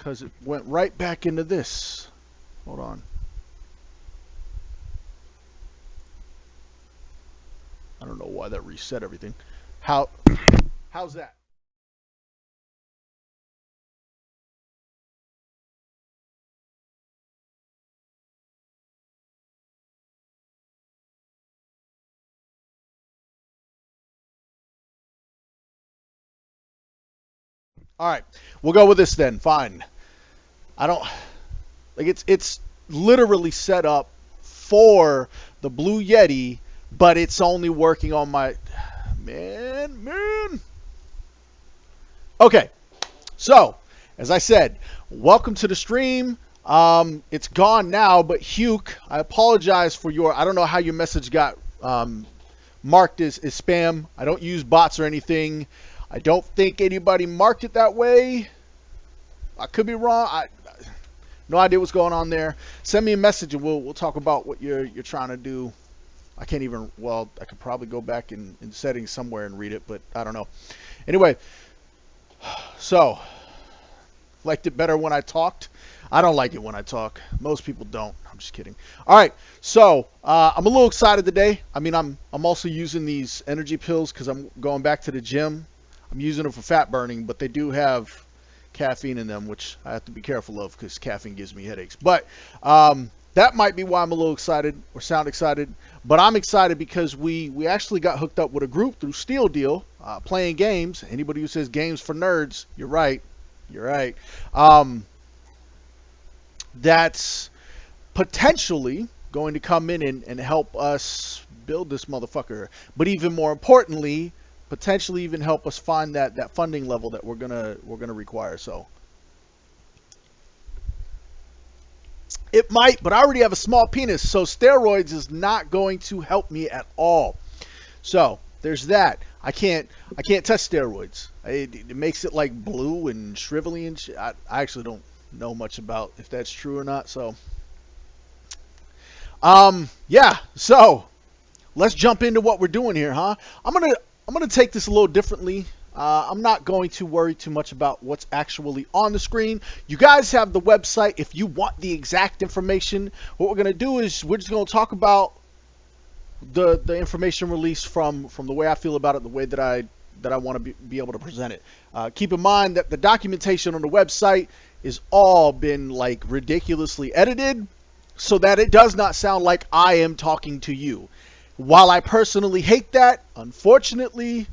because it went right back into this. Hold on. I don't know why that reset everything. How's that? All right, we'll go with this then. Fine. I don't like it's literally set up for the Blue Yeti, but it's only working on my man. Okay, so as I said, welcome to the stream. It's gone now, but Hugh, I apologize for your. I don't know how your message got marked as spam. I don't use bots or anything. I don't think anybody marked it that way. I could be wrong. I no idea what's going on there. Send me a message and we'll talk about what you're trying to do. I can't even. Well, I could probably go back in settings somewhere and read it, but I don't know. Anyway, so liked it better when I talked. I don't like it when I talk. Most people don't. I'm just kidding. All right, so I'm a little excited today. I mean, I'm also using these energy pills because I'm going back to the gym. I'm using them for fat burning, but they do have caffeine in them, which I have to be careful of because caffeine gives me headaches. But that might be why I'm a little excited or sound excited. But I'm excited because we actually got hooked up with a group through Steel Deal, playing games. Anybody who says games for nerds, you're right. You're right. That's potentially going to come in and help us build this motherfucker. But even more importantly, potentially even help us find that funding level that we're gonna require. So it might, but I already have a small penis, so steroids is not going to help me at all. So there's that. I can't touch steroids. It makes it like blue and shrivelly and shit. I actually don't know much about if that's true or not. So yeah. So let's jump into what we're doing here, huh? I'm gonna take this a little differently. I'm not going to worry too much about what's actually on the screen. You guys have the website if you want the exact information. What we're gonna do is we're just gonna talk about the information released from the way I feel about it, the way that I want to be able to present it. Keep in mind that the documentation on the website is all been like ridiculously edited so that it does not sound like I am talking to you. While I personally hate that, unfortunately,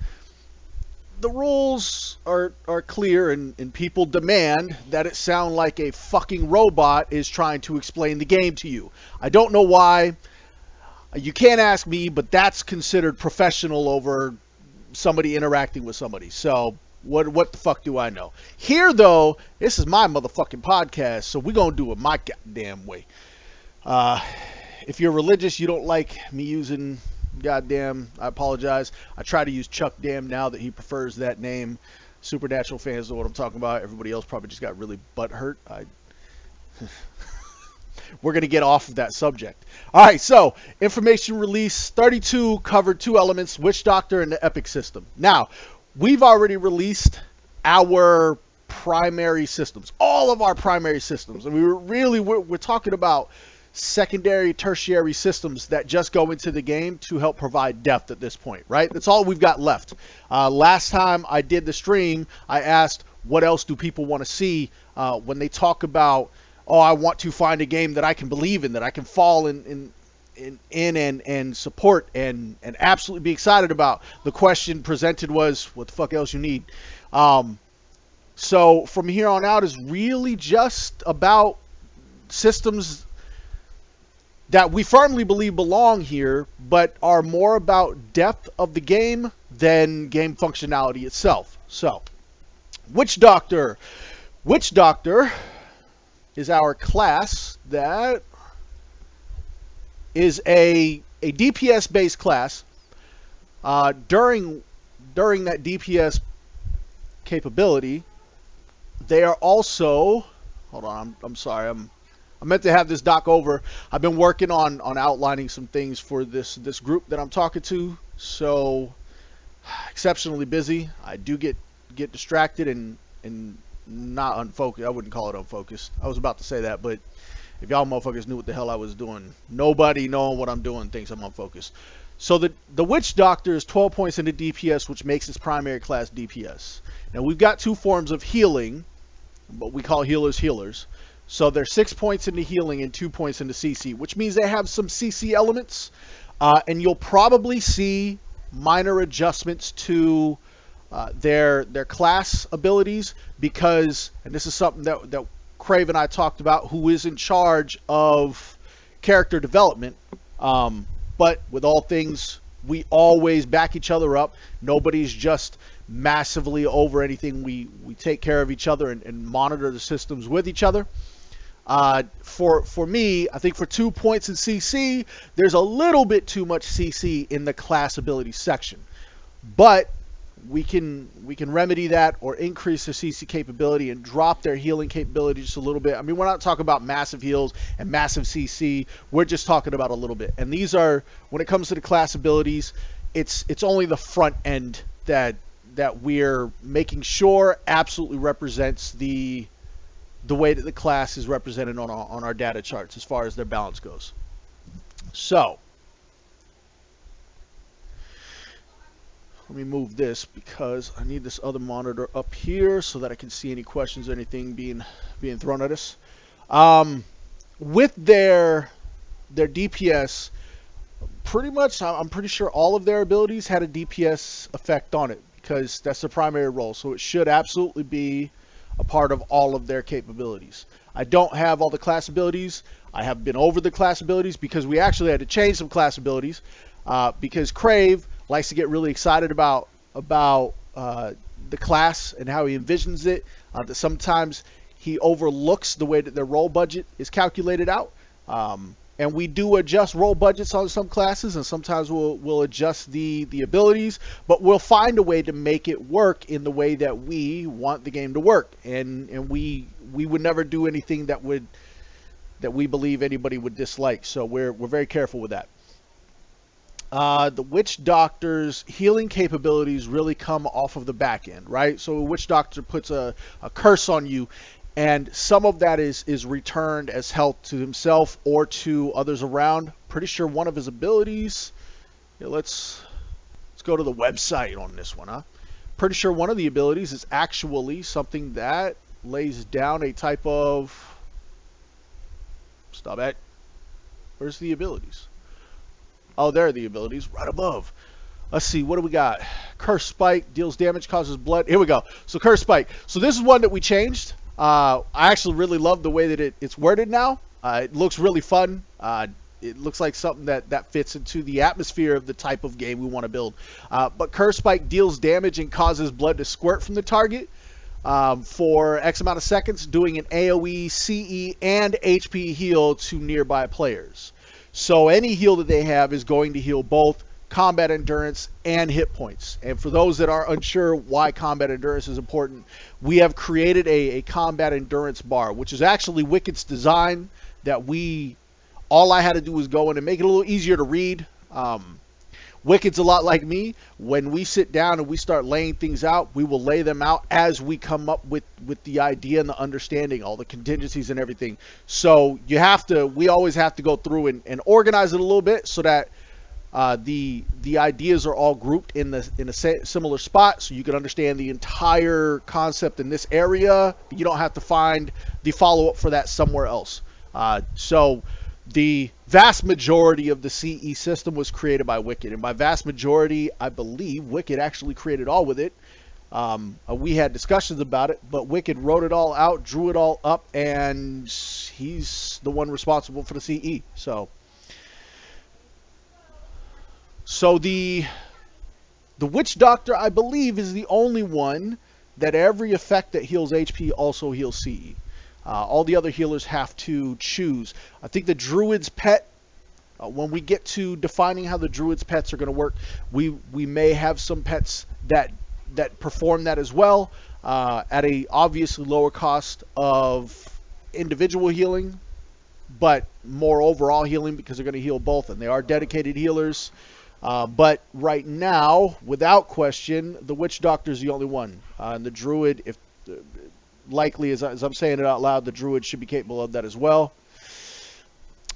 the rules are clear and people demand that it sound like a fucking robot is trying to explain the game to you. I don't know why. You can't ask me, but that's considered professional over somebody interacting with somebody. So what the fuck do I know? Here, though, this is my motherfucking podcast, so we're going to do it my goddamn way. If you're religious, you don't like me using goddamn, I apologize. I try to use Chuck Damn now that he prefers that name. Supernatural fans know what I'm talking about. Everybody else probably just got really butthurt. We're going to get off of that subject. All right, so information release 32 covered two elements, Witch Doctor and the Epic system. Now, we've already released our primary systems, all of our primary systems. And we're talking about secondary, tertiary systems that just go into the game to help provide depth at this point, right? That's all we've got left. Last time I did the stream, I asked, what else do people want to see when they talk about, oh, I want to find a game that I can believe in, that I can fall in and support and absolutely be excited about. The question presented was, what the fuck else you need? So from here on out is really just about systems that we firmly believe belong here, but are more about depth of the game than game functionality itself. So, Witch Doctor. Witch Doctor is our class that is a DPS based class. During that DPS capability, they are also, hold on, I'm sorry, I meant to have this doc over. I've been working on outlining some things for this group that I'm talking to, so exceptionally busy. I do get distracted and not unfocused. I wouldn't call it unfocused. I was about to say that, but if y'all motherfuckers knew what the hell I was doing, nobody knowing what I'm doing thinks I'm unfocused. So the Witch Doctor is 12 points into DPS, which makes its primary class DPS. Now we've got two forms of healing, but we call healers healers. So they're 6 points into healing and 2 points into CC, which means they have some CC elements, and you'll probably see minor adjustments to their class abilities because, and this is something that Crave and I talked about, who is in charge of character development. But with all things, we always back each other up. Nobody's just massively over anything. We take care of each other and monitor the systems with each other. For me, I think for 2 points in CC, there's a little bit too much CC in the class ability section. But we can remedy that or increase their CC capability and drop their healing capability just a little bit. I mean, we're not talking about massive heals and massive CC. We're just talking about a little bit. And these are, when it comes to the class abilities, it's only the front end that we're making sure absolutely represents the way that the class is represented on our data charts as far as their balance goes. So let me move this because I need this other monitor up here so that I can see any questions or anything being thrown at us. With their DPS, pretty much I'm pretty sure all of their abilities had a DPS effect on it because that's their primary role. So it should absolutely be a part of all of their capabilities. I don't have all the class abilities. I have been over the class abilities because we actually had to change some class abilities because Crave likes to get really excited about the class and how he envisions it. That sometimes he overlooks the way that their role budget is calculated out. And we do adjust role budgets on some classes, and sometimes we'll adjust the abilities, but we'll find a way to make it work in the way that we want the game to work. And we would never do anything that we believe anybody would dislike. So we're very careful with that. The Witch Doctor's healing capabilities really come off of the back end, right? So a Witch Doctor puts a curse on you, and some of that is returned as health to himself or to others around. Pretty sure one of his abilities, let's go to the website on this one, huh? Pretty sure one of the abilities is actually something that lays down a type of, stop it, where's the abilities? Oh, there are the abilities right above. Let's see, what do we got? Curse Spike, deals damage, causes blood. Here we go. So Curse Spike. So this is one that we changed. I actually really love the way that it's worded now. It looks really fun. It looks like something that fits into the atmosphere of the type of game we want to build. But Curse Spike deals damage and causes blood to squirt from the target for X amount of seconds, doing an AoE, CE, and HP heal to nearby players. So any heal that they have is going to heal both combat endurance and hit points. And for those that are unsure why combat endurance is important, we have created a combat endurance bar, which is actually Wicked's design that all I had to do was go in and make it a little easier to read. Wicked's a lot like me. When we sit down and we start laying things out, we will lay them out as we come up with the idea and the understanding, all the contingencies and everything. So we always have to go through and organize it a little bit so that the ideas are all grouped in a similar spot, so you can understand the entire concept in this area. You don't have to find the follow-up for that somewhere else. So the vast majority of the CE system was created by Wicked, and by vast majority, I believe Wicked actually created all with it. We had discussions about it, but Wicked wrote it all out, drew it all up, and he's the one responsible for the CE. So the Witch Doctor, I believe, is the only one that every effect that heals HP also heals CE. All the other healers have to choose. I think the Druid's pet, when we get to defining how the Druid's pets are going to work, we may have some pets that perform that as well at a obviously lower cost of individual healing, but more overall healing because they're going to heal both, and they are dedicated healers. But right now, without question, the Witch Doctor is the only one. And the Druid, likely, as I'm saying it out loud, the druid should be capable of that as well.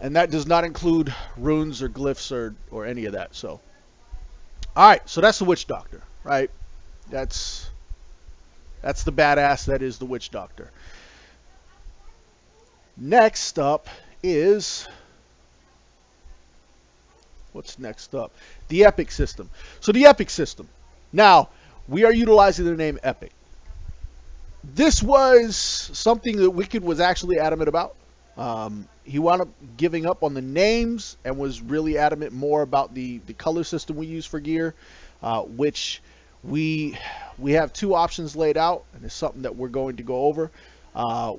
And that does not include runes or glyphs or any of that. So, all right, so that's the witch doctor, right? That's the badass that is the witch doctor. Next up is, what's next up? The epic system. So the epic system. Now, we are utilizing the name epic. This was something that Wicked was actually adamant about. He wound up giving up on the names and was really adamant more about the color system we use for gear, which we have two options laid out, and it's something that we're going to go over.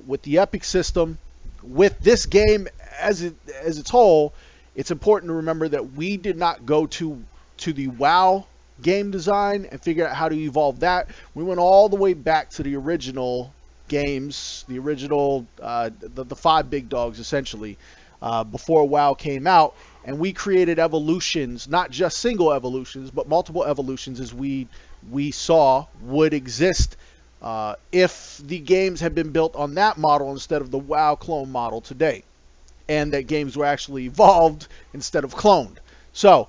With the epic system, with this game as its whole, it's important to remember that we did not go to the WoW game design and figure out how to evolve that. We went all the way back to the original games, the original the five big dogs essentially, before WoW came out, and we created evolutions, not just single evolutions, but multiple evolutions as we saw would exist if the games had been built on that model instead of the WoW clone model today, and that games were actually evolved instead of cloned. So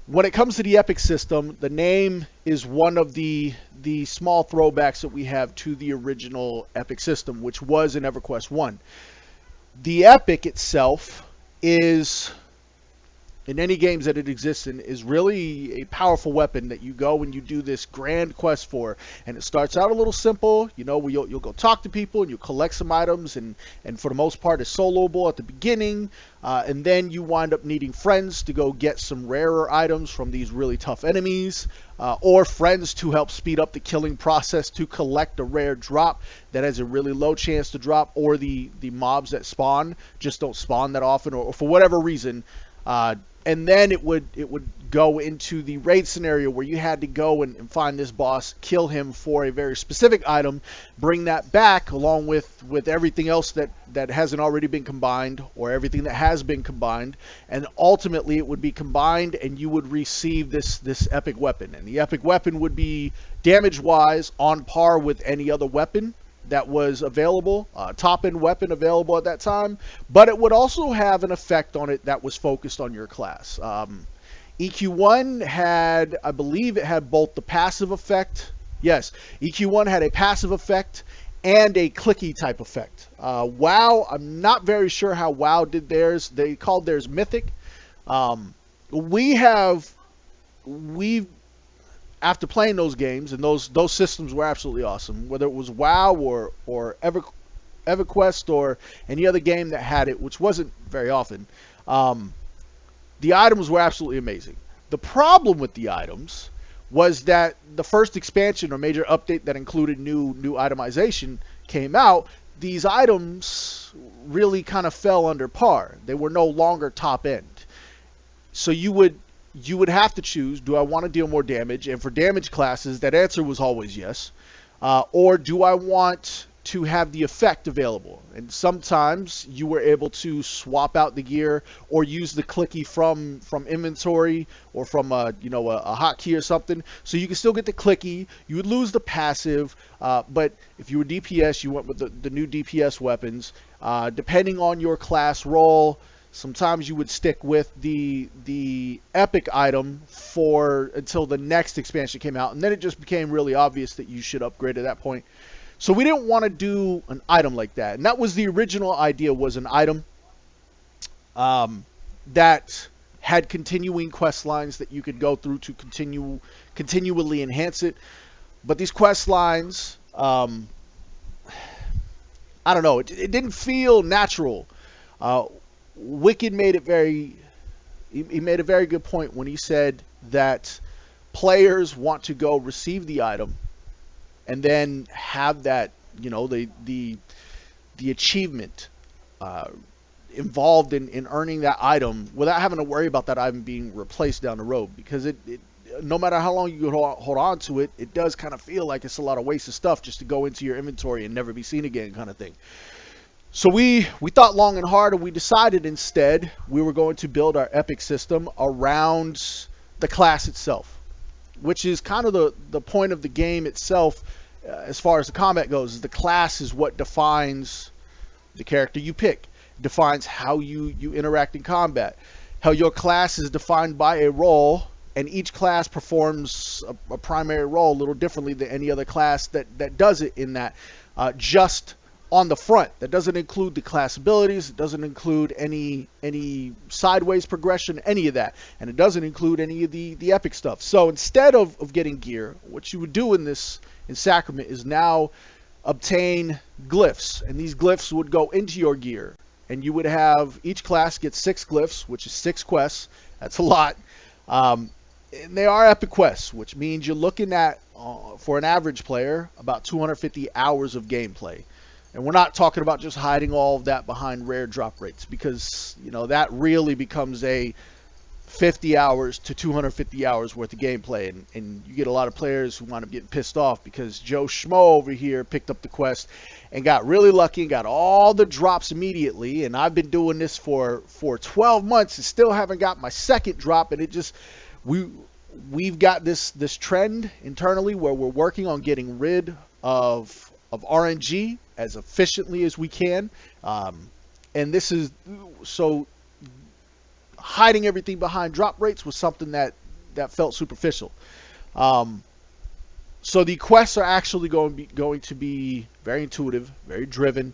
when it comes to the epic system, the name is one of the small throwbacks that we have to the original epic system, which was in EverQuest 1. The epic itself is, in any games that it exists in, is really a powerful weapon that you go and you do this grand quest for. And it starts out a little simple, you know, you'll go talk to people and you collect some items, and for the most part it's soloable at the beginning, and then you wind up needing friends to go get some rarer items from these really tough enemies, or friends to help speed up the killing process to collect a rare drop that has a really low chance to drop, or the mobs that spawn just don't spawn that often, or for whatever reason. And then it would go into the raid scenario where you had to go and find this boss, kill him for a very specific item, bring that back along with everything else that hasn't already been combined, or everything that has been combined, and ultimately it would be combined and you would receive this epic weapon. And the epic weapon would be damage-wise on par with any other weapon that was available, top-end weapon available at that time, but it would also have an effect on it that was focused on your class. EQ1 had, I believe it had both the passive effect, yes, EQ1 had a passive effect and a clicky type effect. WoW, I'm not very sure how WoW did theirs. They called theirs Mythic. We've after playing those games, and those systems were absolutely awesome, whether it was WoW or EverQuest or any other game that had it, which wasn't very often, the items were absolutely amazing. The problem with the items was that the first expansion or major update that included new itemization came out. These items really kind of fell under par. They were no longer top end. So you would have to choose, do I want to deal more damage? And for damage classes, that answer was always yes. Or do I want to have the effect available? And sometimes you were able to swap out the gear or use the clicky from inventory or from a hotkey or something. So you can still get the clicky. You would lose the passive, but if you were DPS, you went with the new DPS weapons. Depending on your class role, sometimes you would stick with the epic item until the next expansion came out, and then it just became really obvious that you should upgrade at that point. So we didn't want to do an item like that, and that was the original idea, was an item that had continuing quest lines that you could go through to continually enhance it. But these quest lines, I don't know, it didn't feel natural. Wicked made it he made a very good point when he said that players want to go receive the item and then have that, the achievement involved in earning that item without having to worry about that item being replaced down the road, because it no matter how long you hold on to it, it does kind of feel like it's a lot of waste of stuff just to go into your inventory and never be seen again, kind of thing. So we thought long and hard, and we decided instead we were going to build our epic system around the class itself, which is kind of the point of the game itself as far as the combat goes, is the class is what defines the character you pick, defines how you interact in combat. How your class is defined by a role, and each class performs a primary role a little differently than any other class that does it in that. Just on the front, that doesn't include the class abilities, it doesn't include any sideways progression, any of that, and it doesn't include any of the epic stuff. So instead of getting gear, what you would do in Sacrament is now obtain glyphs, and these glyphs would go into your gear, and you would have each class get 6 glyphs, which is 6 quests. That's a lot. And they are epic quests, which means you're looking at, for an average player, about 250 hours of gameplay. And we're not talking about just hiding all of that behind rare drop rates, because that really becomes a 50 hours to 250 hours worth of gameplay, and you get a lot of players who wind up getting pissed off because Joe Schmo over here picked up the quest and got really lucky and got all the drops immediately, and I've been doing this for 12 months and still haven't got my second drop, and we've got this trend internally where we're working on getting rid of RNG as efficiently as we can, and this is so hiding everything behind drop rates was something that felt superficial. So the quests are actually going to be very intuitive, very driven.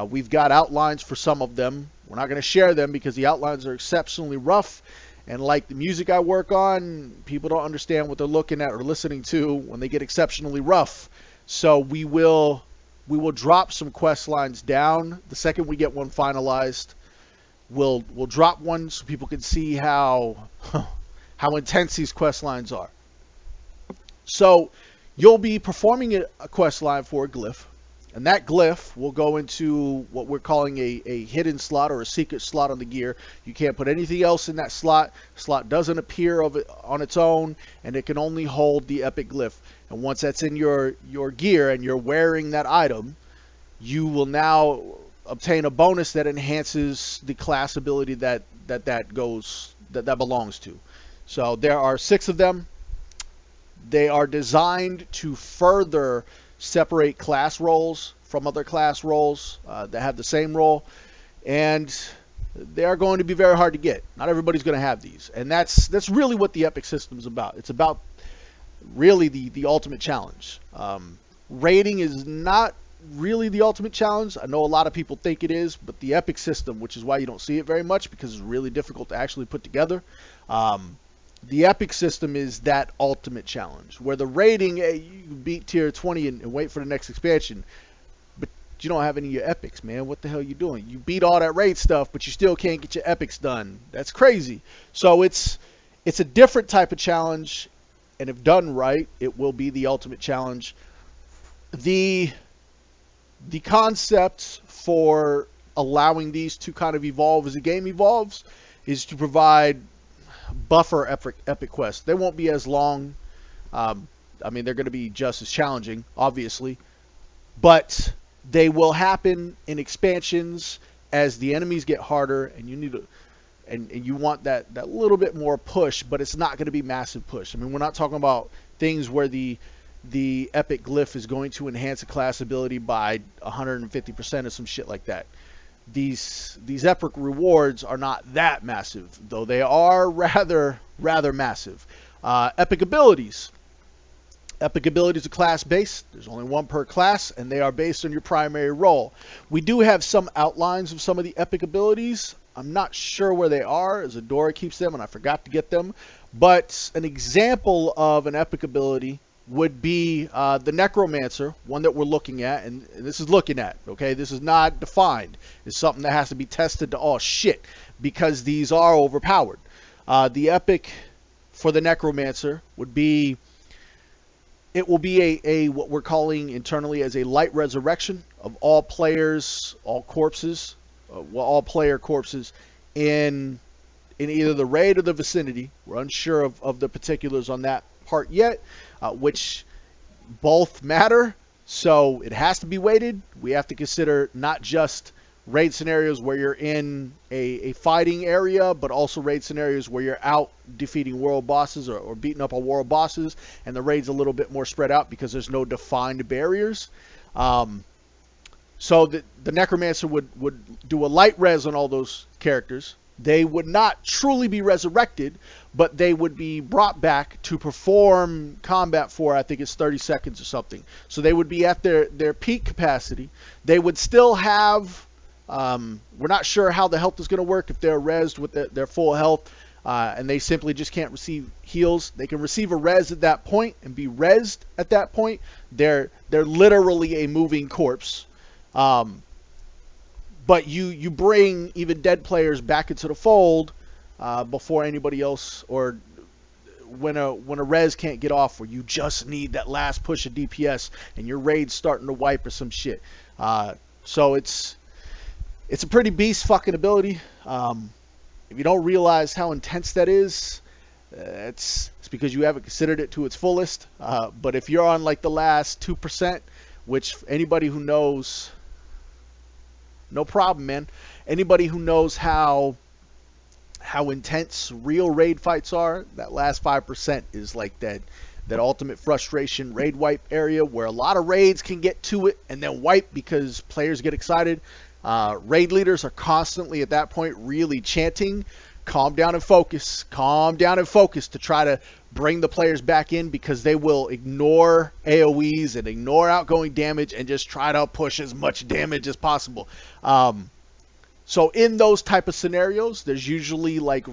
We've got outlines for some of them. We're not going to share them because the outlines are exceptionally rough, and like the music I work on, people don't understand what they're looking at or listening to when they get exceptionally rough. So we will drop some quest lines down the second we get one finalized. We'll drop one so people can see how intense these quest lines are. So you'll be performing a quest line for a glyph, and that glyph will go into what we're calling a hidden slot or a secret slot on the gear. You can't put anything else in that slot. Slot doesn't appear on its own, and it can only hold the epic glyph. And once that's in your gear and you're wearing that item, you will now obtain a bonus that enhances the class ability that belongs to. So there are 6 of them. They are designed to further separate class roles from other class roles that have the same role, and they are going to be very hard to get. Not everybody's going to have these, and that's really what the epic system is about. It's about really the ultimate challenge. Rating is not really the ultimate challenge. I know a lot of people think it is, but the epic system, which is why you don't see it very much because it's really difficult to actually put together, the epic system is that ultimate challenge where the rating, you beat tier 20 and wait for the next expansion, but you don't have any of your epics, man. What the hell are you doing? You beat all that raid stuff, but you still can't get your epics done. That's crazy. So it's a different type of challenge, and if done right, it will be the ultimate challenge. The concept for allowing these to kind of evolve as the game evolves is to provide buffer epic quests. They won't be as long. I mean, they're going to be just as challenging, obviously, but they will happen in expansions as the enemies get harder, and you need to, and you want that little bit more push, but it's not going to be massive push. I mean, we're not talking about things where the epic glyph is going to enhance a class ability by 150% or some shit like that. These epic rewards are not that massive, though they are rather massive. Epic abilities. Epic abilities are class based. There's only one per class, and they are based on your primary role. We do have some outlines of some of the epic abilities. I'm not sure where they are, as Adora keeps them, and I forgot to get them. But an example of an epic ability would be the Necromancer, one that we're looking at, and this is looking at, okay? This is not defined. It's something that has to be tested to all shit, because these are overpowered. The epic for the Necromancer would be, it will be a what we're calling internally as a light resurrection of all players, all corpses, all player corpses in either the raid or the vicinity. We're unsure of the particulars on that part yet, which both matter, so it has to be weighted. We have to consider not just raid scenarios where you're in a fighting area, but also raid scenarios where you're out defeating world bosses or beating up on world bosses, and the raid's a little bit more spread out because there's no defined barriers. So the Necromancer would do a light res on all those characters. They would not truly be resurrected, but they would be brought back to perform combat for, I think it's 30 seconds or something. So they would be at their peak capacity. They would still have, we're not sure how the health is going to work if they're rezzed with their full health, and they simply just can't receive heals. They can receive a res at that point and be rezzed at that point. They're literally a moving corpse. But you bring even dead players back into the fold before anybody else, or when a res can't get off, where you just need that last push of DPS and your raid's starting to wipe or some shit. So it's a pretty beast fucking ability. If you don't realize how intense that is, it's because you haven't considered it to its fullest. But if you're on like the last 2%, which anybody who knows, no problem, man. Anybody who knows how intense real raid fights are, that last 5% is like that ultimate frustration raid wipe area where a lot of raids can get to it and then wipe because players get excited. Raid leaders are constantly at that point really chanting, calm down and focus, to try to bring the players back in, because they will ignore AoEs and ignore outgoing damage and just try to push as much damage as possible. So in those type of scenarios, there's usually like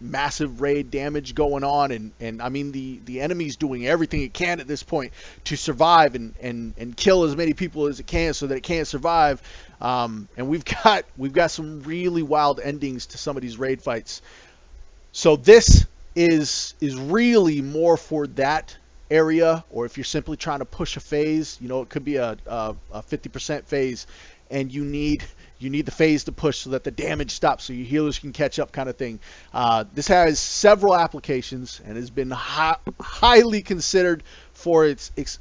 massive raid damage going on, and I mean the enemy's doing everything it can at this point to survive and kill as many people as it can so that it can't survive. And we've got some really wild endings to some of these raid fights. So this is really more for that area, or if you're simply trying to push a phase, it could be a 50% phase, and you need the phase to push so that the damage stops, so your healers can catch up, kind of thing. This has several applications and has been highly considered for its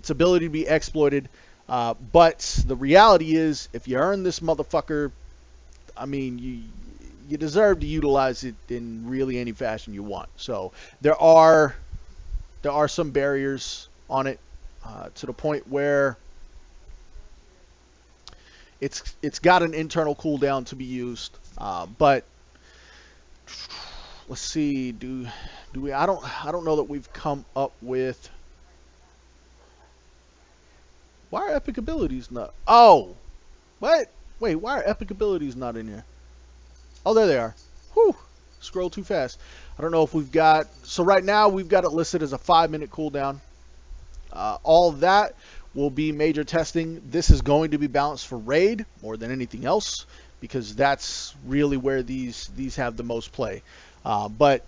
ability to be exploited. But the reality is, if you earn this motherfucker, I mean, you deserve to utilize it in really any fashion you want. So there are some barriers on it, to the point where it's got an internal cooldown to be used. But let's see, do we? I don't know that we've come up with. Why are epic abilities not? Oh, what? Wait, why are epic abilities not in here? Oh, there they are. Whew. Scroll too fast. I don't know if we've got... So right now we've got it listed as a 5-minute cooldown. All of that will be major testing. This is going to be balanced for raid more than anything else, because that's really where these have the most play. But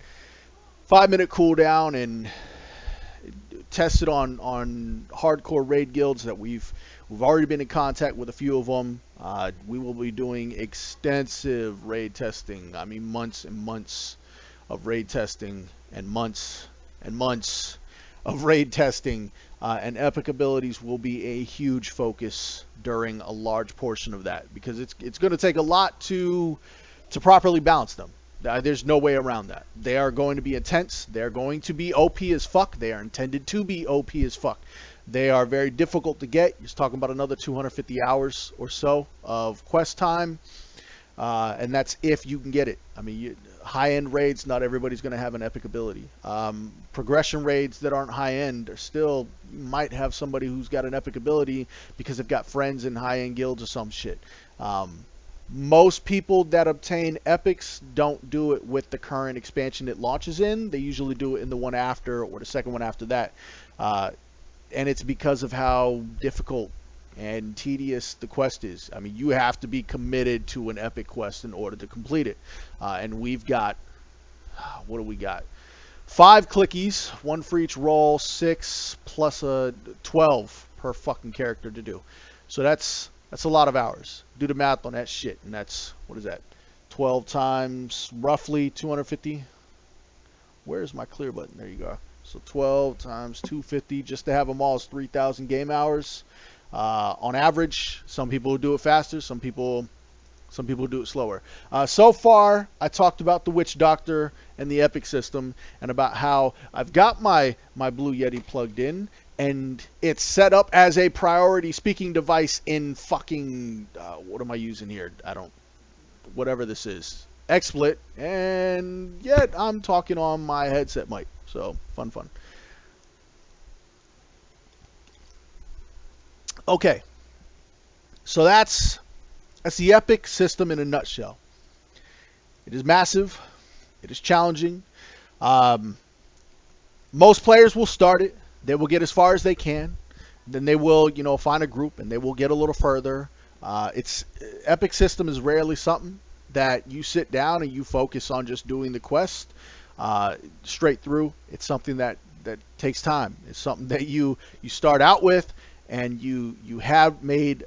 5-minute cooldown, and tested on hardcore raid guilds that we've already been in contact with a few of them. We will be doing extensive raid testing. I mean, months and months of raid testing, and months and months of raid testing, and epic abilities will be a huge focus during a large portion of that, because it's going to take a lot to properly balance them. There's no way around that. They are going to be intense. They're going to be OP as fuck. They are intended to be OP as fuck. They are very difficult to get. You're talking about another 250 hours or so of quest time, and that's if you can get it. I mean, high-end raids, not everybody's going to have an epic ability. Progression raids that aren't high-end are still, you might have somebody who's got an epic ability because they've got friends in high-end guilds or some shit. Most people that obtain epics don't do it with the current expansion it launches in. They usually do it in the one after, or the second one after that. And it's because of how difficult and tedious the quest is. I mean, you have to be committed to an epic quest in order to complete it. And we've got, what do we got? 5 clickies, 1 for each roll, 6 plus a 12 per fucking character to do. So that's a lot of hours. Do the math on that shit, and that's, what is that? 12 times roughly 250. Where's my clear button? There you go. So 12 times 250, just to have them all, is 3,000 game hours. On average, some people do it faster, some people do it slower. So far, I talked about the Witch Doctor and the Epic system, and about how I've got my Blue Yeti plugged in, and it's set up as a priority speaking device in fucking what am I using here? I don't, whatever this is, XSplit, and yet I'm talking on my headset mic. So fun. Okay, so that's the Epic system in a nutshell. It is massive. It is challenging. Most players will start it. They will get as far as they can. Then they will, find a group and they will get a little further. It's Epic system is rarely something that you sit down and you focus on just doing the quest straight through. It's something that takes time. It's something that you start out with, and you have made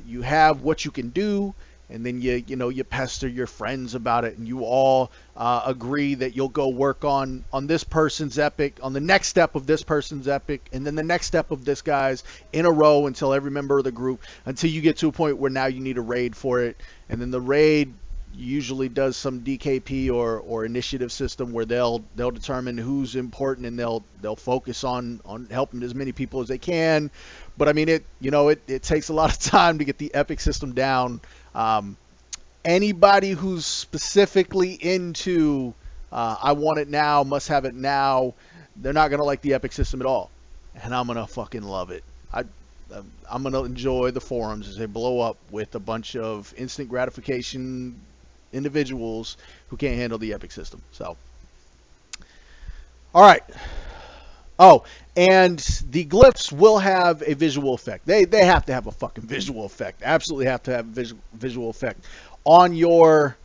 you have what you can do, and then you pester your friends about it, and you all agree that you'll go work on this person's epic, on the next step of this person's epic, and then the next step of this guy's, in a row until every member of the group, until you get to a point where now you need a raid for it, and then the raid usually does some DKP or initiative system where they'll determine who's important, and they'll focus on helping as many people as they can. But I mean, it takes a lot of time to get the Epic system down. Anybody who's specifically into I want it now, must have it now, they're not gonna like the Epic system at all, and I'm gonna fucking love it. I'm gonna enjoy the forums as they blow up with a bunch of instant gratification individuals who can't handle the Epic system. So, all right. Oh, and the glyphs will have a visual effect. They have to have a fucking visual effect. Absolutely have to have a visual effect on your,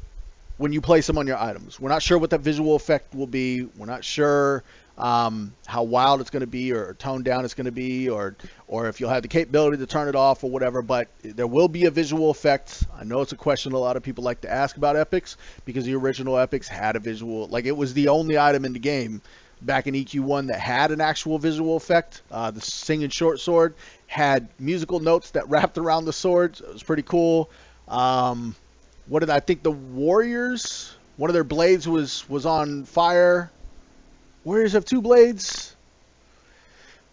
when you place them on your items. We're not sure what that visual effect will be. We're not sure how wild it's going to be, or toned down it's going to be, or if you'll have the capability to turn it off or whatever, but there will be a visual effect. I know it's a question a lot of people like to ask about epics, because the original epics had a visual, like it was the only item in the game back in EQ1 that had an actual visual effect. The singing short sword had musical notes that wrapped around the sword, so it was pretty cool. I think the warriors, one of their blades was on fire. Warriors have two blades.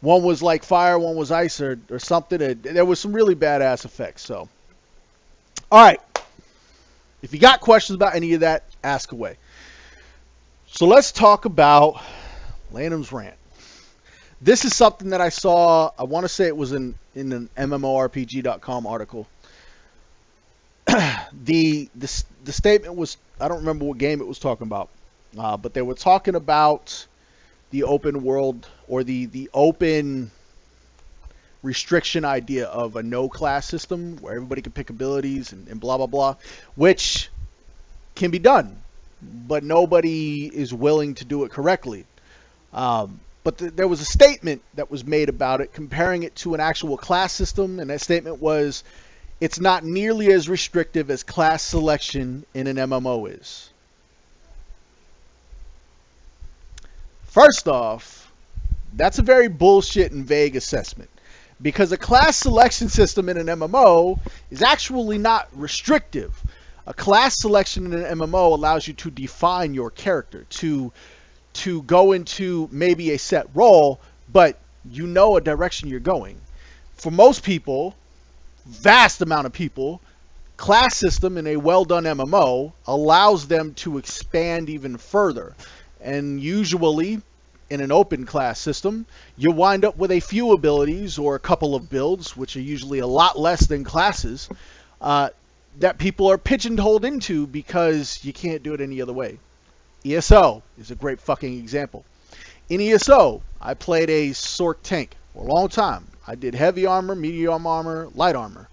One was like fire, one was ice, or something. There was some really badass effects. So, all right. If you got questions about any of that, ask away. So let's talk about Lanham's rant. This is something that I saw. I want to say it was in an MMORPG.com article. The statement was, I don't remember what game it was talking about, but they were talking about the open world, or the open restriction idea of a no class system where everybody can pick abilities and blah blah blah, which can be done, but nobody is willing to do it correctly. But there was a statement that was made about it, comparing it to an actual class system, and that statement was, it's not nearly as restrictive as class selection in an MMO is. First off, that's a very bullshit and vague assessment, because a class selection system in an MMO is actually not restrictive. A class selection in an MMO allows you to define your character, to go into maybe a set role, but you know a direction you're going. For most people, vast amount of people, class system in a well done MMO allows them to expand even further. And usually, in an open class system, you wind up with a few abilities or a couple of builds, which are usually a lot less than classes, that people are pigeonholed into because you can't do it any other way. ESO is a great fucking example. In ESO, I played a Sorc tank for a long time. I did heavy armor, medium armor, light armor.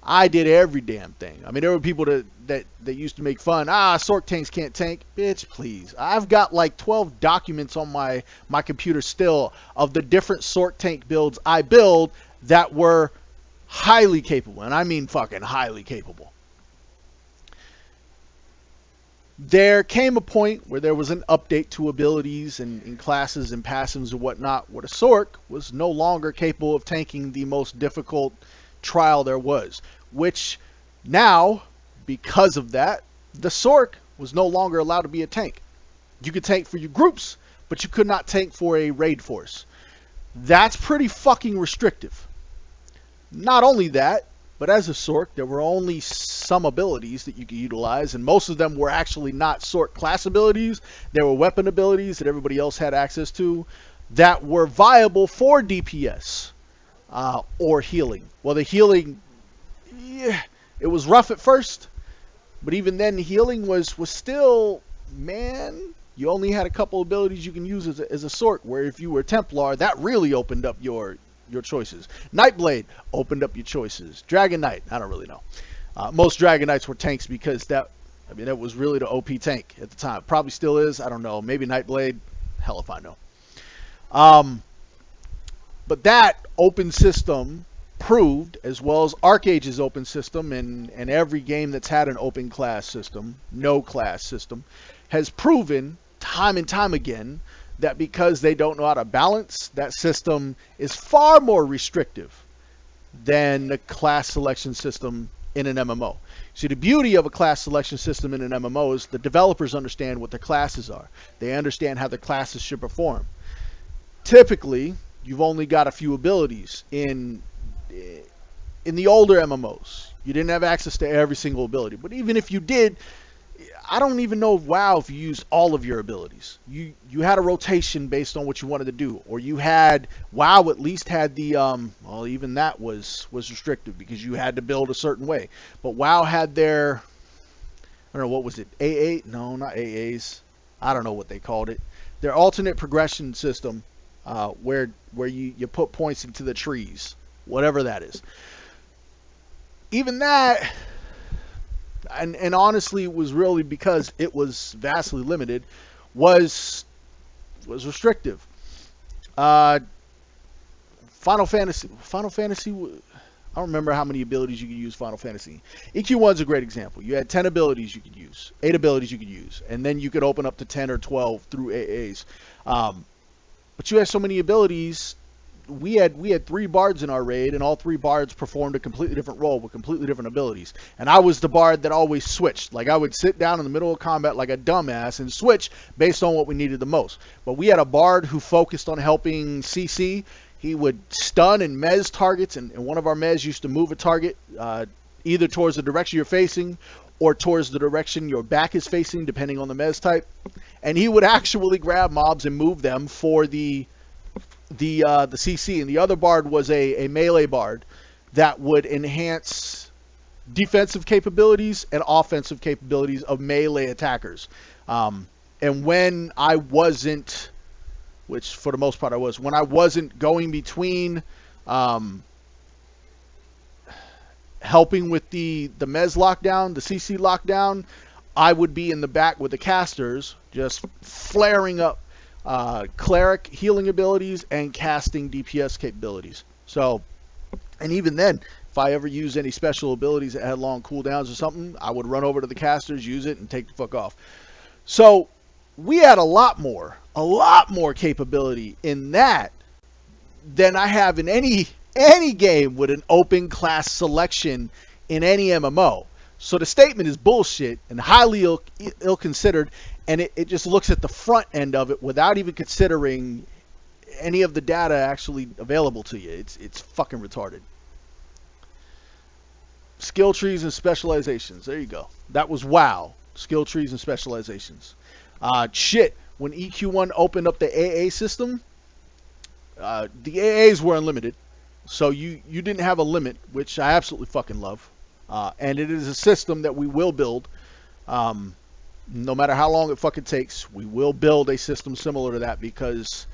I did every damn thing. I mean, there were people that used to make fun. Sorc tanks can't tank. Bitch, please. I've got like 12 documents on my computer still of the different Sorc tank builds I build that were highly capable. And I mean fucking highly capable. There came a point where there was an update to abilities and classes and passives and whatnot, where the Sorc was no longer capable of tanking the most difficult trial there was. Which now, because of that, the Sork was no longer allowed to be a tank. You could tank for your groups, but you could not tank for a raid force. That's pretty fucking restrictive. Not only that, but as a Sork, there were only some abilities that you could utilize, and most of them were actually not Sork class abilities. They were weapon abilities that everybody else had access to that were viable for DPS or healing. Well, the healing, yeah, it was rough at first, but even then, healing was still, man, you only had a couple abilities you can use as a Sork, where if you were Templar, that really opened up your choices. Nightblade opened up your choices. Dragon Knight, I don't really know. Most Dragon Knights were tanks because that was really the OP tank at the time. Probably still is, I don't know. Maybe Nightblade, hell if I know. But that open system proved, as well as Arcage's open system, and every game that's had an open class system, no class system, has proven time and time again that because they don't know how to balance, that system is far more restrictive than the class selection system in an MMO. See, the beauty of a class selection system in an MMO is the developers understand what their classes are. They understand how their classes should perform. Typically, you've only got a few abilities. In the older MMOs, you didn't have access to every single ability. But even if you did, I don't even know WoW if you used all of your abilities. You had a rotation based on what you wanted to do, or you had WoW at least had the well, even that was restrictive because you had to build a certain way. But WoW had their, I don't know, what was it, AA? No, not AAs. I don't know what they called it. Their alternate progression system, where you put points into the trees, whatever that is. Even that. And honestly, it was really because it was vastly limited, was restrictive. Final Fantasy, I don't remember how many abilities you could use Final Fantasy. EQ1's a great example. You had 10 abilities you could use, 8 abilities you could use, and then you could open up to 10 or 12 through AAs. But you had so many abilities. We had 3 bards in our raid, and all 3 bards performed a completely different role with completely different abilities. And I was the bard that always switched. Like, I would sit down in the middle of combat like a dumbass and switch based on what we needed the most. But we had a bard who focused on helping CC. He would stun and mez targets, and one of our mez used to move a target either towards the direction you're facing or towards the direction your back is facing, depending on the mez type. And he would actually grab mobs and move them for the CC, and the other bard was a melee bard that would enhance defensive capabilities and offensive capabilities of melee attackers. And when I wasn't, which for the most part I was, when I wasn't going between helping with the mez lockdown, the CC lockdown, I would be in the back with the casters, just flaring up cleric healing abilities and casting DPS capabilities. So, and even then, if I ever used any special abilities that had long cooldowns or something, I would run over to the casters, use it, and take the fuck off. So, we had a lot more capability in that than I have in any game with an open class selection in any MMO. So the statement is bullshit and highly ill-considered, and it just looks at the front end of it without even considering any of the data actually available to you. It's fucking retarded. Skill trees and specializations. There you go. That was WoW. Skill trees and specializations. When EQ1 opened up the AA system, the AAs were unlimited. So you didn't have a limit, which I absolutely fucking love. And it is a system that we will build. No matter how long it fucking takes, we will build a system similar to that, because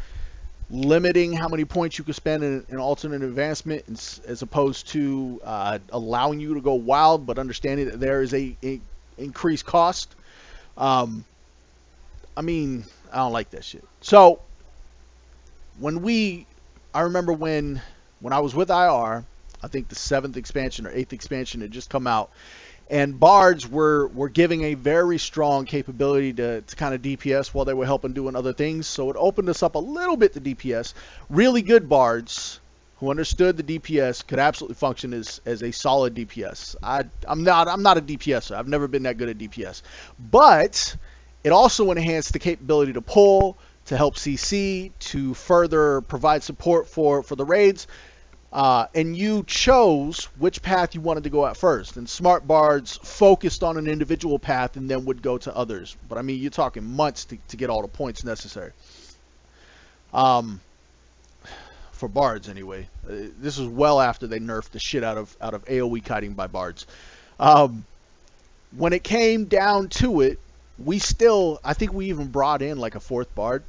limiting how many points you can spend in alternate advancement as opposed to allowing you to go wild, but understanding that there is a increased cost. I don't like that shit. So I remember when I was with IR, I think the 7th expansion or 8th expansion had just come out, and bards were giving a very strong capability to kind of DPS while they were helping doing other things. So it opened us up a little bit to DPS. Really good bards who understood the DPS could absolutely function as a solid DPS. I'm not a DPSer. I've never been that good at DPS, but it also enhanced the capability to pull, to help CC, to further provide support for the raids. And you chose which path you wanted to go at first. And smart bards focused on an individual path and then would go to others. But I mean, you're talking months to get all the points necessary. For bards anyway. This was well after they nerfed the shit out of AoE kiting by bards. When it came down to it, I think we even brought in like a fourth bard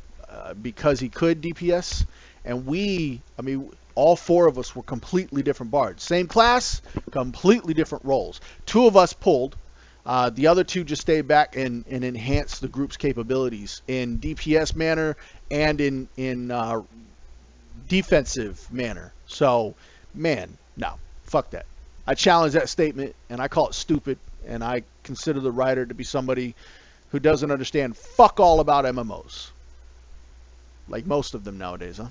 because he could DPS. And all four of us were completely different bards. Same class, completely different roles. Two of us pulled. The other two just stayed back and enhanced the group's capabilities in DPS manner and in defensive manner. So, man, no, fuck that. I challenge that statement, and I call it stupid, and I consider the writer to be somebody who doesn't understand fuck all about MMOs. Like most of them nowadays, huh?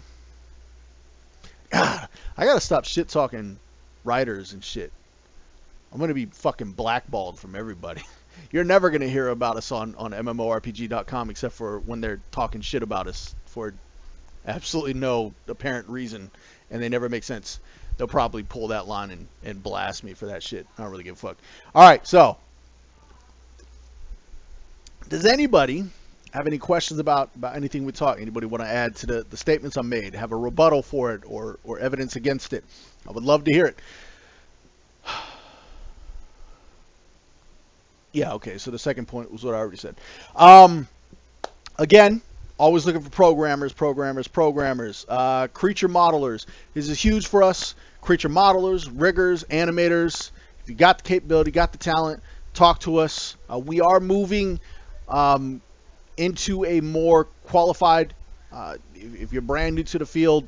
God, I gotta stop shit talking writers and shit. I'm gonna be fucking blackballed from everybody. You're never gonna hear about us on MMORPG.com except for when they're talking shit about us for absolutely no apparent reason, and they never make sense. They'll probably pull that line and blast me for that shit. I don't really give a fuck. All right, so does anybody have any questions about anything we talk? Anybody want to add to the statements I made? Have a rebuttal for it or evidence against it? I would love to hear it. Yeah, okay, so the second point was what I already said. Again, always looking for programmers. Creature modelers. This is huge for us. Creature modelers, riggers, animators. If you got the capability, got the talent, talk to us. We are moving into a more qualified, if you're brand new to the field,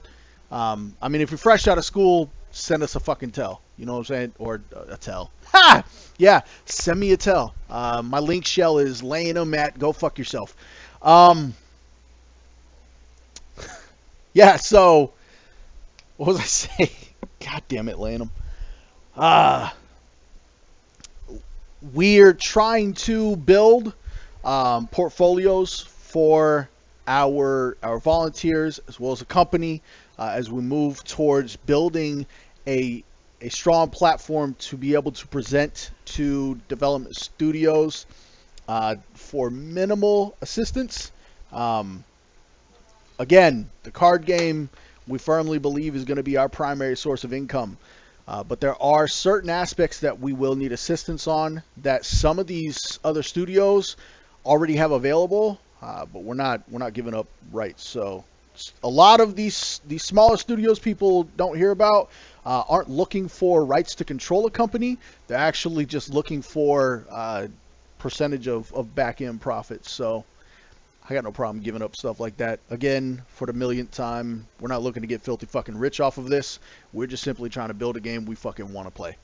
if you're fresh out of school, send us a fucking tell. You know what I'm saying? Or a tell. Ha! Yeah, send me a tell. My link shell is laying at go fuck yourself. Yeah, so, what was I saying? God damn it, laying we're trying to build portfolios for our volunteers as well as a company as we move towards building a strong platform to be able to present to development studios for minimal assistance. Again, the card game we firmly believe is going to be our primary source of income. But there are certain aspects that we will need assistance on that some of these other studios already have available, but we're not giving up rights. So a lot of these smaller studios people don't hear about aren't looking for rights to control a company. They're actually just looking for percentage of back end profits. So I got no problem giving up stuff like that. Again, for the millionth time, we're not looking to get filthy fucking rich off of this. We're just simply trying to build a game we fucking want to play.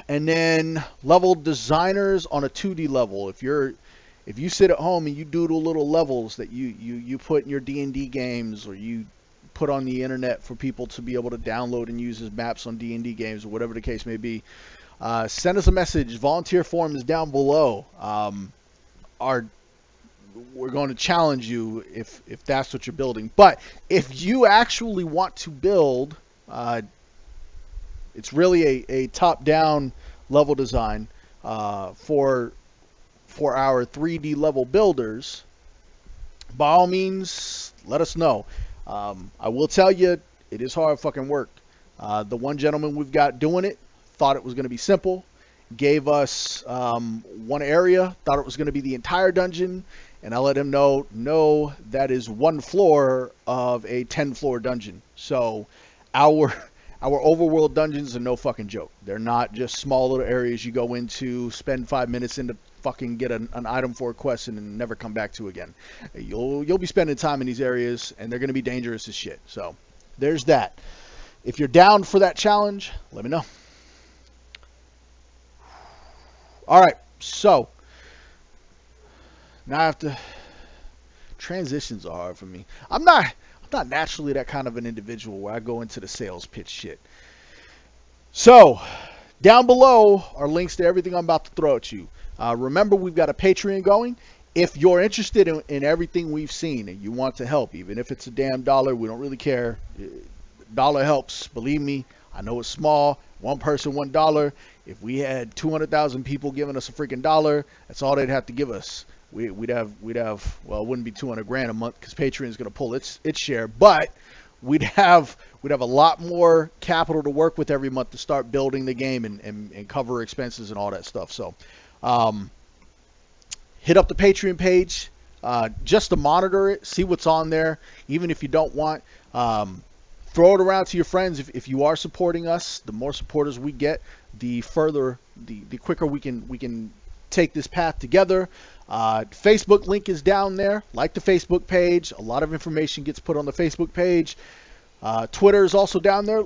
And then level designers on a 2D level. If you sit at home and you doodle little levels that you put in your D&D games or you put on the internet for people to be able to download and use as maps on D&D games or whatever the case may be, send us a message. Volunteer form is down below. We're going to challenge you if that's what you're building. But if you actually want to build, it's really a top-down level design for our 3D level builders. By all means, let us know. I will tell you, it is hard fucking work. The one gentleman we've got doing it thought it was going to be simple. Gave us one area, thought it was going to be the entire dungeon. And I let him know, no, that is one floor of a 10-floor dungeon. So our overworld dungeons are no fucking joke. They're not just small little areas you go into, spend 5 minutes in to fucking get an item for a quest and then never come back to again. You'll be spending time in these areas, and they're going to be dangerous as shit. So there's that. If you're down for that challenge, let me know. All right, so now I have to. Transitions are hard for me. I'm not naturally that kind of an individual where I go into the sales pitch shit. So, down below are links to everything I'm about to throw at you. Remember, we've got a Patreon going. If you're interested in everything we've seen and you want to help, even if it's a damn dollar, we don't really care. Dollar helps. Believe me, I know it's small. One person, $1. If we had 200,000 people giving us a freaking dollar, that's all they'd have to give us. We'd have well, it wouldn't be 200 grand a month because Patreon is going to pull its share, but we'd have a lot more capital to work with every month to start building the game and cover expenses and all that stuff. So hit up the Patreon page just to monitor it, see what's on there. Even if you don't want, throw it around to your friends. If you are supporting us, the more supporters we get, the quicker we can take this path together. Facebook link is down there. Like the Facebook page. A lot of information gets put on the Facebook page. Twitter is also down there.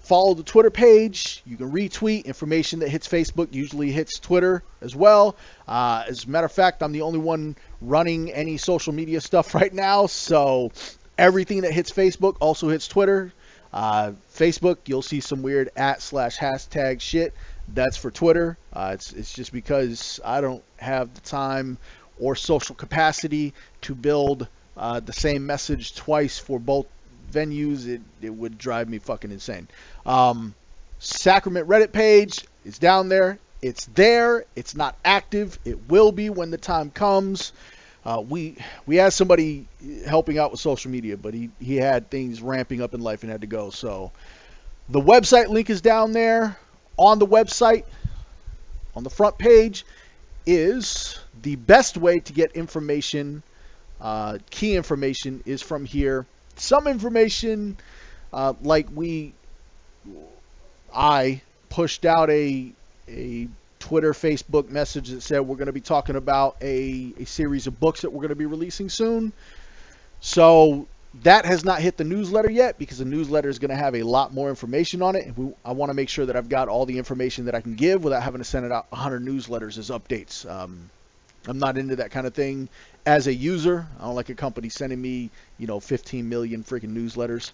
Follow the Twitter page. You can retweet information that hits Facebook, usually hits Twitter as well. As a matter of fact, I'm the only one running any social media stuff right now, so everything that hits Facebook also hits Twitter. Facebook, you'll see some weird @/hashtag shit. That's for Twitter. It's just because I don't have the time or social capacity to build the same message twice for both venues. It would drive me fucking insane. Sacrament Reddit page is down there. It's there. It's not active. It will be when the time comes. We had somebody helping out with social media, but he had things ramping up in life and had to go. So the website link is down there. On the website, on the front page, is the best way to get information. Key information is from here. Some information, like I pushed out a Twitter, Facebook message that said we're going to be talking about a series of books that we're going to be releasing soon. So that has not hit the newsletter yet because the newsletter is going to have a lot more information on it. And I want to make sure that I've got all the information that I can give without having to send it out 100 newsletters as updates. I'm not into that kind of thing as a user. I don't like a company sending me, 15 million freaking newsletters.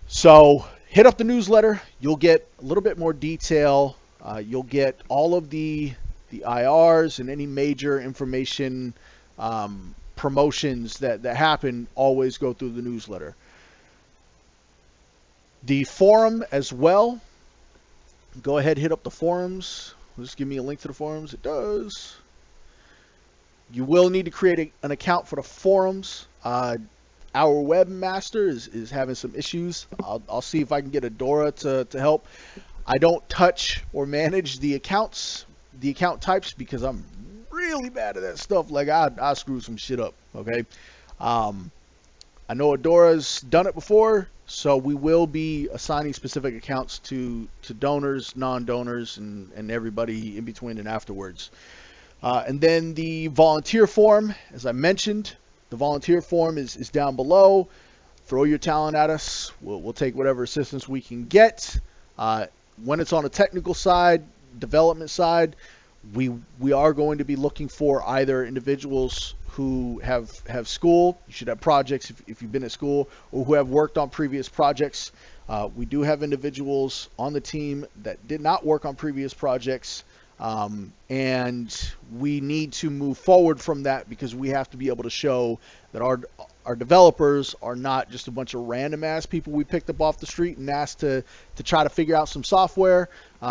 So hit up the newsletter. You'll get a little bit more detail. You'll get all of the IRs and any major information promotions that happen always go through the newsletter. The forum as well. Go ahead, hit up the forums. Just give me a link to the forums. It does. You will need to create an account for the forums. Our webmaster is having some issues. I'll see if I can get Adora to help. I don't touch or manage the account types because I'm really bad at that stuff. Like I screw some shit up. Okay. I know Adora's done it before, so we will be assigning specific accounts to donors, non-donors, and everybody in between and afterwards. And then the volunteer form, as I mentioned, the volunteer form is down below. Throw your talent at us. We'll take whatever assistance we can get. When it's on a technical side, development side, we are going to be looking for either individuals who have school. You should have projects if you've been at school, or who have worked on previous projects. We do have individuals on the team that did not work on previous projects, and we need to move forward from that because we have to be able to show that our developers are not just a bunch of random ass people we picked up off the street and asked to try to figure out some software,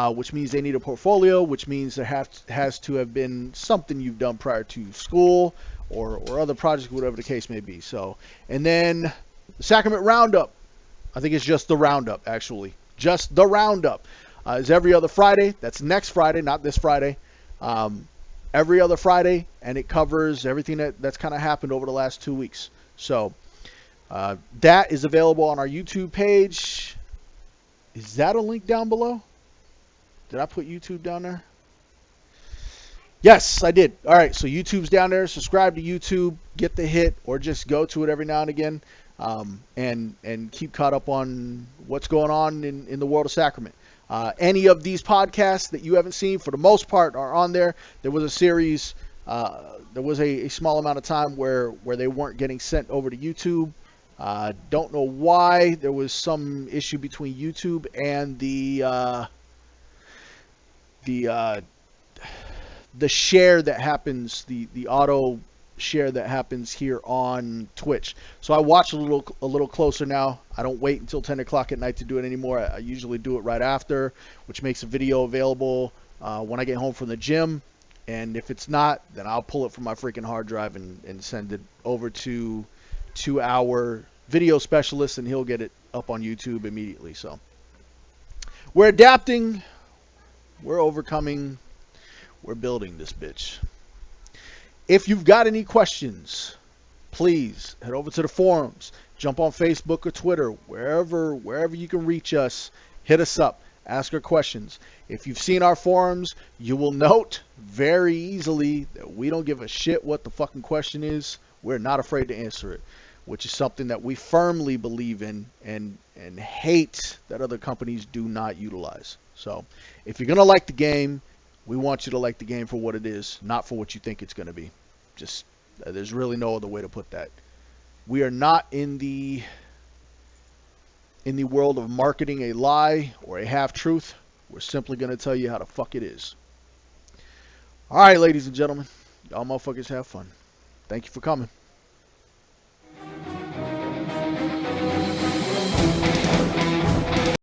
which means they need a portfolio, which means there has to have been something you've done prior to school or other projects, whatever the case may be. So, and then the Sacrament Roundup, I think it's just the Roundup, actually. Just the Roundup is every other Friday. That's next Friday, not this Friday. Every other Friday, and it covers everything that's kind of happened over the last 2 weeks. So that is available on our YouTube page. Is that a link down below? Did I put YouTube down there? Yes, I did. All right, so YouTube's down there. Subscribe to YouTube, get the hit, or just go to it every now and again, and keep caught up on what's going on in the world of Sacrament. Any of these podcasts that you haven't seen, for the most part, are on there. There was a series, there was a small amount of time where they weren't getting sent over to YouTube. Don't know why. There was some issue between YouTube and the the share that happens, the auto share that happens here on Twitch. So I watch a little closer now. I don't wait until 10 o'clock at night to do it anymore. I usually do it right after, which makes a video available when I get home from the gym. And if it's not, then I'll pull it from my freaking hard drive and send it over to our video specialist, and he'll get it up on YouTube immediately. So we're adapting, we're overcoming, we're building this bitch. If you've got any questions, please head over to the forums, jump on Facebook or Twitter, wherever you can reach us, hit us up, ask our questions. If you've seen our forums, you will note very easily that we don't give a shit what the fucking question is. We're not afraid to answer it, which is something that we firmly believe in and hate that other companies do not utilize. So if you're going to like the game, we want you to like the game for what it is, not for what you think it's going to be. Just, there's really no other way to put that. We are not in the world of marketing a lie or a half-truth. We're simply going to tell you how the fuck it is. All right, ladies and gentlemen, y'all motherfuckers have fun. Thank you for coming.